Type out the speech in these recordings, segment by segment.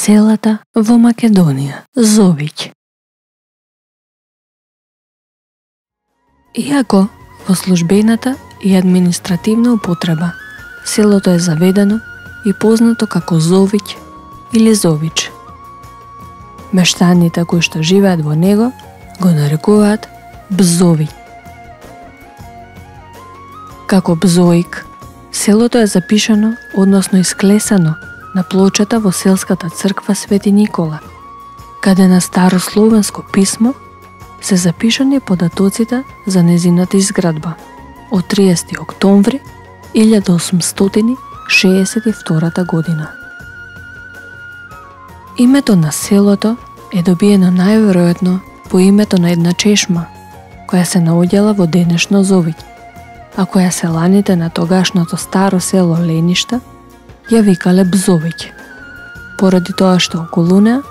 селата во Македонија, Зовиќ. Иако во службената и административна употреба селото е заведено и познато како Зовиќ или Зович. Мештаните кои што живеат во него го нарекуваат Бзовиќ. Како Бзоик, селото е запишано, односно исклесано на плочата во селската црква Свети Никола, каде на старословенско писмо се запишани податоците за незината изградба од 30 октомври 1862 година. Името на селото е добиено најверојатно по името на една чешма, која се наоѓала во денешно Зовиќ, а која селаните на тогашното старо село Леништа ја викале Бзовиќ, поради тоа што околу неа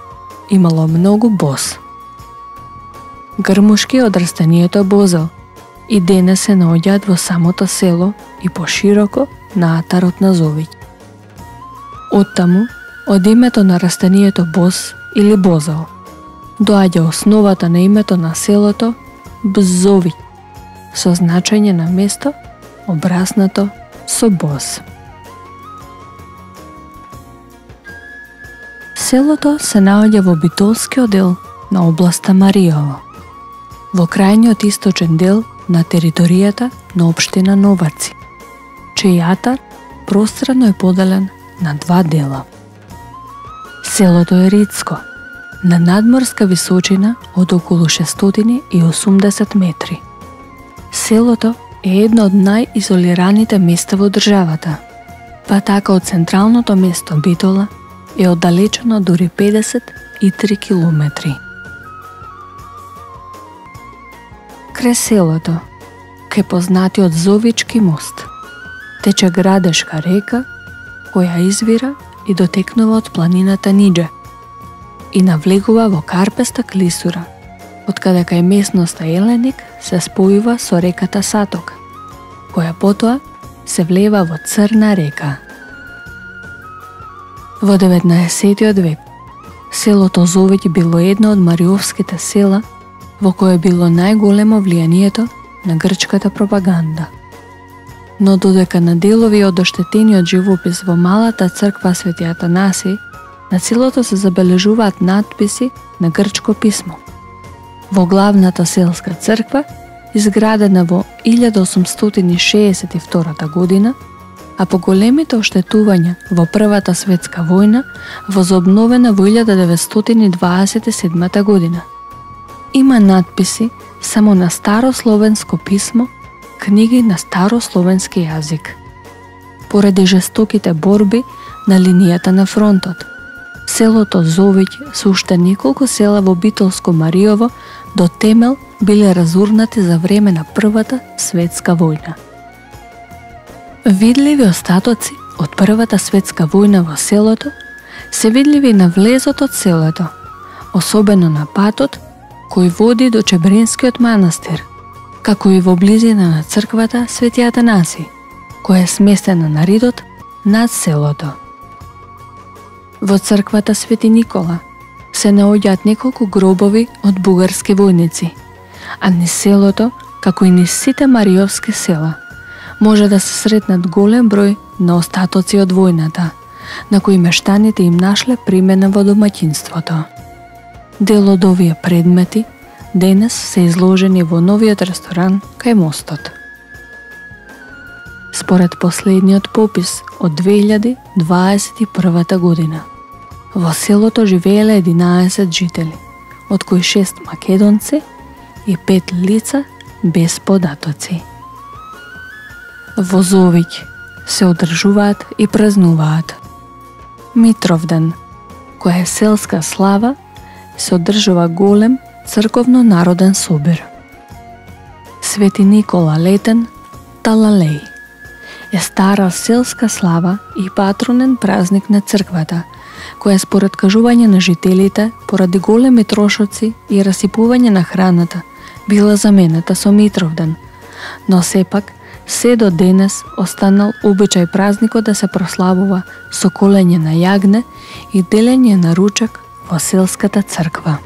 имало многу боз. Грмушки од растението бозел и денес се наоѓаат во самото село и пошироко на атарот на Зовиќ. Оттаму, од името на растението боз или бозел, доаѓа основата на името на селото Бзовиќ, со значење на место обраснато со боз. Селото се наоѓа во битолскиот дел на областа Маријово, во крајниот источен дел на територијата на општина Новаци, чиј атар пространо е поделен на два дела. Селото е ридско, на надморска височина од околу 680 метри. Селото е едно од најизолираните места во државата, па така од централното место Битола е оддалечено дури 53 километри. Крај селото, кај познатиот Зовички мост, тече Градешка река, која извира и дотекнува од планината Нидже и навлегува во Карпеста клисура, од каде кај местноста Еленик се спојува со реката Саток, која потоа се влева во Црна река. Во 19 век, селото Зовиќ било едно од мариовските села во кое било најголемо влијанието на грчката пропаганда. Но додека на делови од оштетениот живопис во малата црква Свети Атанаси, на селото се забележуваат надписи на грчко писмо. Во главната селска црква, изградена во 1862 година, а по големите оштетувања во Првата светска војна возобновена во 1927 година. Има надписи само на старословенско писмо, книги на старословенски јазик. Поради жестоките борби на линијата на фронтот, селото Зовиќ со уште неколку села во Битолско Маријово до темел биле разурнати за време на Првата светска војна. Видливи остатоци од Првата светска војна во селото се видливи на влезот од селото, особено на патот кој води до Чебринскиот манастир, како и во близина на црквата Свети Атанаси, која е сместена на ридот над селото. Во црквата Свети Никола се наоѓаат неколку гробови од бугарски војници, а низ селото, како и низ сите мариовски села, може да се сретнат голем број на остатоци од војната, на кои мештаните им нашле примена во домаќинството. Дел од овие предмети денес се изложени во новиот ресторан кај мостот. Според последниот попис од 2021 година, во селото живееле 11 жители, од кои 6 македонци и 5 лица без податоци. Во Зовиќ се одржуваат и празнуваат Митровден, која е селска слава, се одржува голем црковно-народен собир. Свети Никола Летен, Талалеј, е стара селска слава и патронен празник на црквата, која според кажување на жителите, поради големи трошоци и расипување на храната, била заменета со Митровден, но сепак се до денес останал обичај празникот да се прославува со колење на јагне и делење на ручек во селската црква.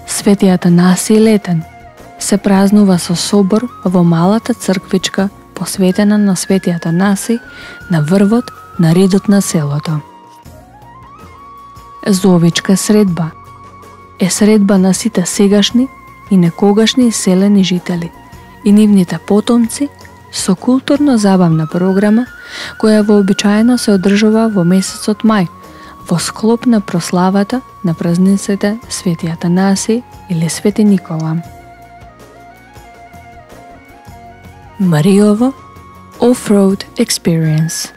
Свети Атанасиј Летен се празнува со собор во малата црквичка посветена на Свети Атанасиј на врвот на редот на селото. Зовичка средба е средба на сите сегашни и некогашни селени жители и нивните потомци со културно-забавна програма која вообичаено се одржува во месецот мај во склоп на прославата на празниците Свети Атанасиј или Свети Никола. Мариово Off-Road Experience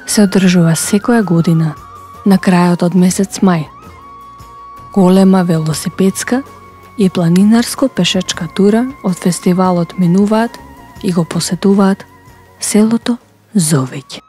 се одржува секоја година на крајот од месец мај. Голема велосипедска и планинарско-пешачка тура од фестивалот минуваат и го посетуваат селото Зовиќ.